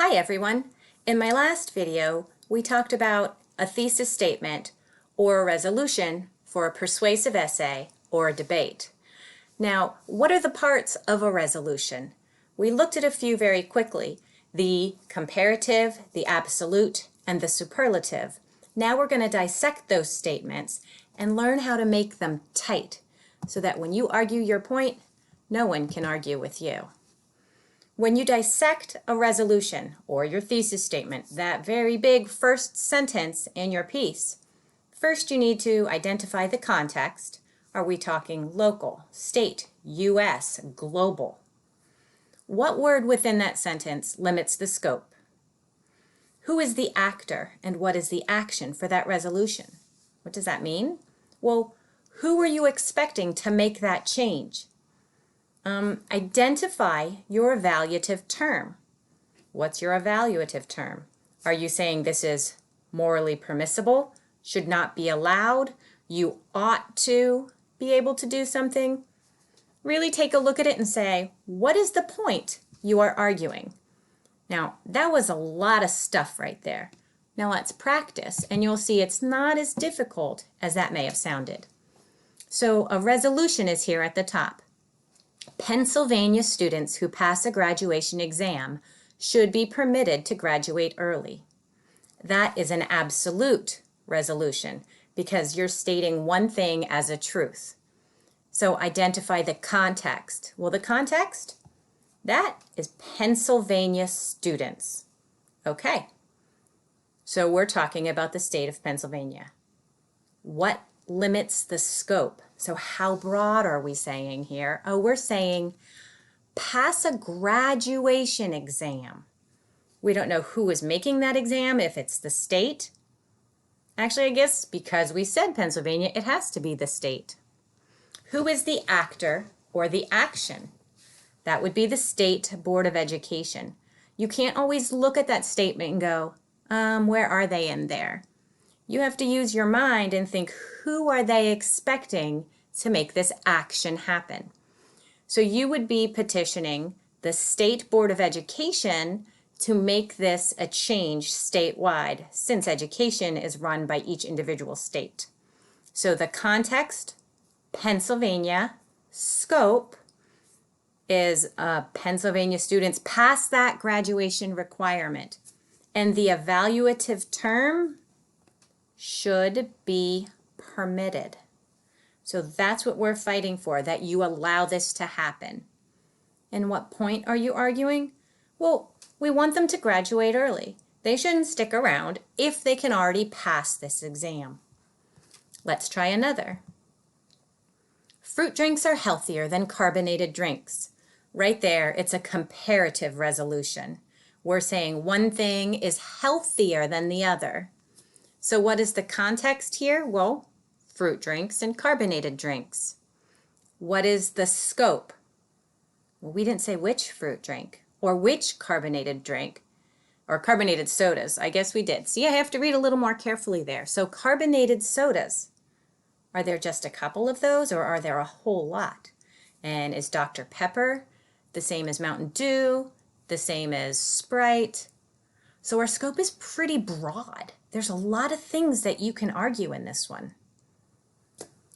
Hi everyone! In my last video, we talked about a thesis statement or a resolution for a persuasive essay or a debate. Now, what are the parts of a resolution? We looked at a few very quickly, the comparative, the absolute, and the superlative. Now we're going to dissect those statements and learn how to make them tight so that when you argue your point, no one can argue with you. When you dissect a resolution or your thesis statement, that very big first sentence in your piece, first you need to identify the context. Are we talking local, state, U.S., global? What word within that sentence limits the scope? Who is the actor and what is the action for that resolution? What does that mean? Well, who are you expecting to make that change? Identify your evaluative term. What's your evaluative term? Are you saying this is morally permissible, should not be allowed, you ought to be able to do something? Really take a look at it and say, what is the point you are arguing? Now, that was a lot of stuff right there. Now let's practice, and you'll see it's not as difficult as that may have sounded. So a resolution is here at the top. Pennsylvania students who pass a graduation exam should be permitted to graduate early. That is an absolute resolution because you're stating one thing as a truth. So identify the context. Well, the context, that is Pennsylvania students. Okay, so we're talking about the state of Pennsylvania. What limits the scope? So how broad are we saying here? Oh, we're saying pass a graduation exam. We don't know who is making that exam, if it's the state. Actually, I guess because we said Pennsylvania, it has to be the state. Who is the actor or the action? That would be the State Board of Education. You can't always look at that statement and go, where are they in there? You have to use your mind and think, who are they expecting to make this action happen? So you would be petitioning the State Board of Education to make this a change statewide, since education is run by each individual state. So the context, Pennsylvania, scope is Pennsylvania students pass that graduation requirement. And the evaluative term, should be permitted. So that's what we're fighting for, that you allow this to happen. And what point are you arguing? Well, we want them to graduate early. They shouldn't stick around if they can already pass this exam. Let's try another. Fruit drinks are healthier than carbonated drinks. Right there, it's a comparative resolution. We're saying one thing is healthier than the other. So what is the context here? Well, fruit drinks and carbonated drinks. What is the scope? Well, we didn't say which fruit drink or which carbonated drink or carbonated sodas. I guess we did. See, I have to read a little more carefully there. So carbonated sodas, are there just a couple of those or are there a whole lot? And is Dr. Pepper the same as Mountain Dew, the same as Sprite? So our scope is pretty broad. There's a lot of things that you can argue in this one.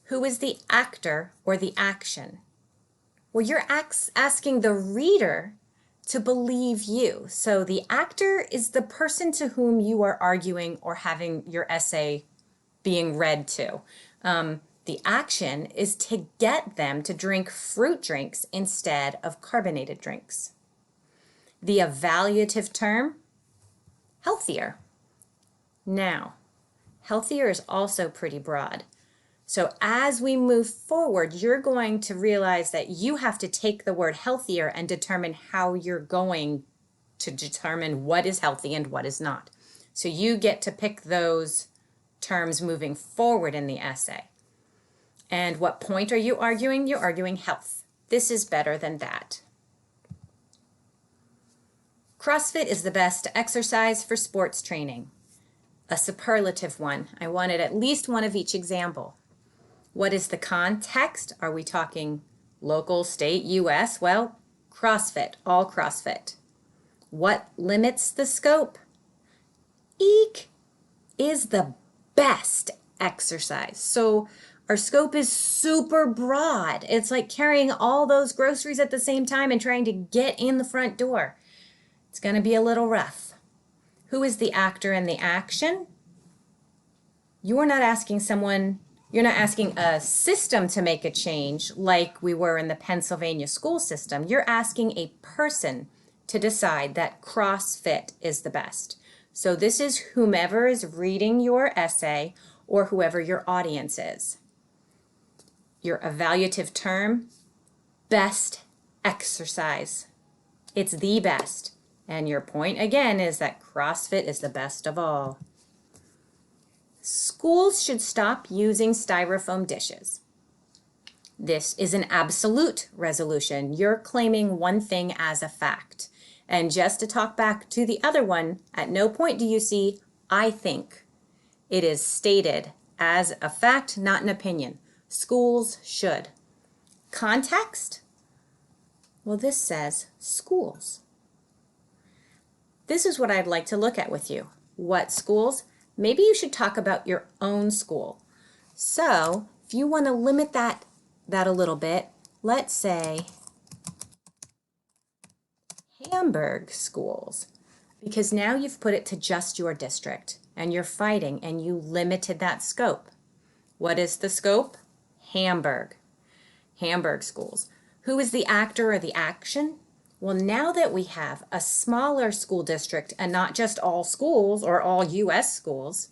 Who is the actor or the action? Well, you're asking the reader to believe you. So the actor is the person to whom you are arguing or having your essay being read to. The action is to get them to drink fruit drinks instead of carbonated drinks. The evaluative term, healthier. Now, healthier is also pretty broad. So as we move forward, you're going to realize that you have to take the word healthier and determine how you're going to determine what is healthy and what is not. So you get to pick those terms moving forward in the essay. And what point are you arguing? You're arguing health. This is better than that. Crossfit is the best exercise for sports training. A superlative one. I wanted at least one of each example. What is the context? Are we talking local, state, U.S.? Well, CrossFit, all CrossFit. What limits the scope? Eek is the best exercise. So our scope is super broad. It's like carrying all those groceries at the same time and trying to get in the front door. It's going to be a little rough. Who is the actor in the action? You're not asking a system to make a change like we were in the Pennsylvania school system. You're asking a person to decide that CrossFit is the best. So this is whomever is reading your essay or whoever your audience is. Your evaluative term, best exercise. It's the best. And your point again is that CrossFit is the best of all. Schools should stop using styrofoam dishes. This is an absolute resolution. You're claiming one thing as a fact. And just to talk back to the other one, at no point do you see, I think. It is stated as a fact, not an opinion. Schools should. Context? Well, this says schools. This is what I'd like to look at with you. What schools? Maybe you should talk about your own school. So, if you want to limit that a little bit, let's say Hamburg schools, because now you've put it to just your district and you're fighting and you limited that scope. What is the scope? Hamburg schools. Who is the actor or the action? Well, now that we have a smaller school district and not just all schools or all U.S. schools,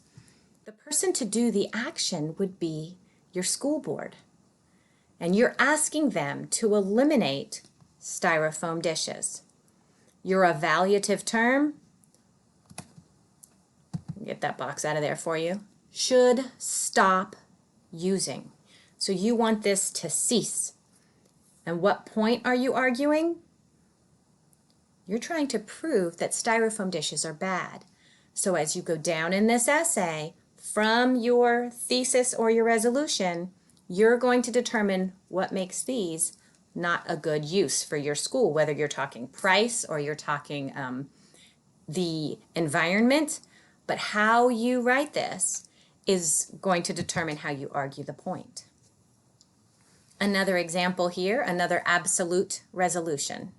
the person to do the action would be your school board. And you're asking them to eliminate styrofoam dishes. Your evaluative term, get that box out of there for you, should stop using. So you want this to cease. And what point are you arguing? You're trying to prove that styrofoam dishes are bad. So as you go down in this essay, from your thesis or your resolution, you're going to determine what makes these not a good use for your school, whether you're talking price or you're talking the environment. But how you write this is going to determine how you argue the point. Another example here, another absolute resolution.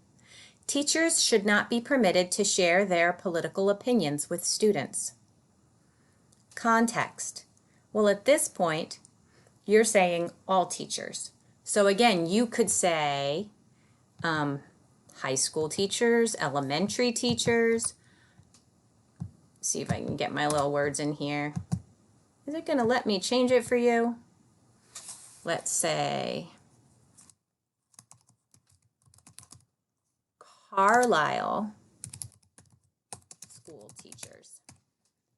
Teachers should not be permitted to share their political opinions with students. Context. Well, at this point, you're saying all teachers. So again, you could say high school teachers, elementary teachers. See if I can get my little words in here. Is it going to let me change it for you? Let's say Carlisle school teachers.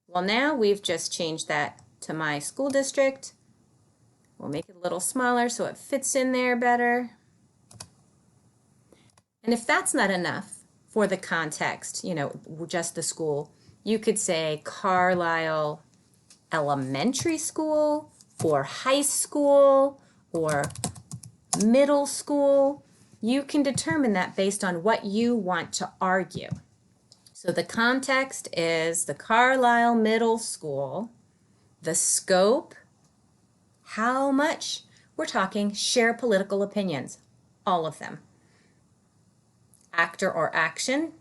Well, now we've just changed that to my school district. We'll make it a little smaller so it fits in there better. And if that's not enough for the context, just the school, you could say Carlisle Elementary School or high school or middle school. You can determine that based on what you want to argue. So the context is the Carlisle Middle School. The scope, how much? We're talking share political opinions, all of them. Actor or action,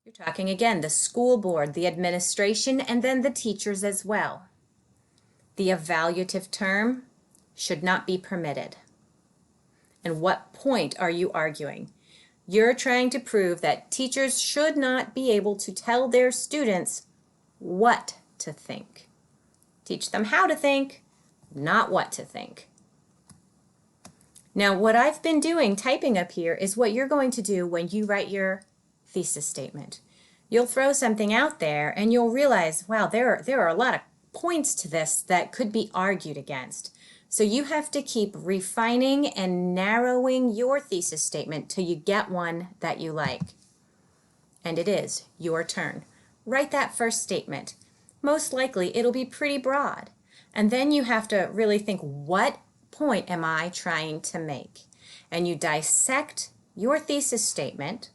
you're talking again the school board, the administration, and then the teachers as well. The evaluative term should not be permitted. And what point are you arguing? You're trying to prove that teachers should not be able to tell their students what to think. Teach them how to think, not what to think. Now, what I've been doing, typing up here, is what you're going to do when you write your thesis statement. You'll throw something out there and you'll realize, wow, there are a lot of points to this that could be argued against. So you have to keep refining and narrowing your thesis statement till you get one that you like. And it is your turn. Write that first statement. Most likely it'll be pretty broad. And then you have to really think, what point am I trying to make? And you dissect your thesis statement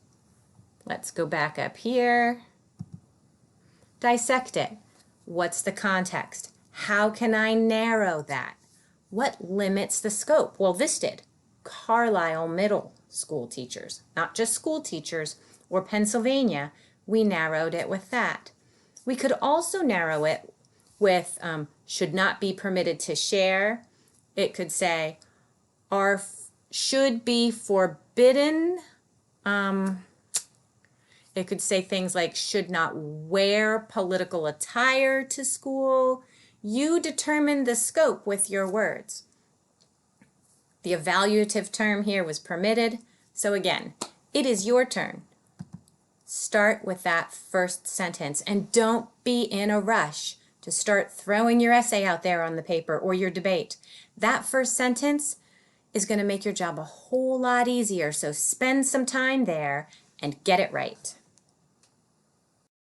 Let's go back up here. Dissect it. What's the context? How can I narrow that? What limits the scope? Well, this did. Carlisle Middle School teachers, not just school teachers, or Pennsylvania, we narrowed it with that. We could also narrow it with should not be permitted to share. It could say should be forbidden. It could say things like should not wear political attire to school. You determine the scope with your words. The evaluative term here was permitted. So again, it is your turn. Start with that first sentence and don't be in a rush to start throwing your essay out there on the paper or your debate. That first sentence is going to make your job a whole lot easier. So spend some time there and get it right.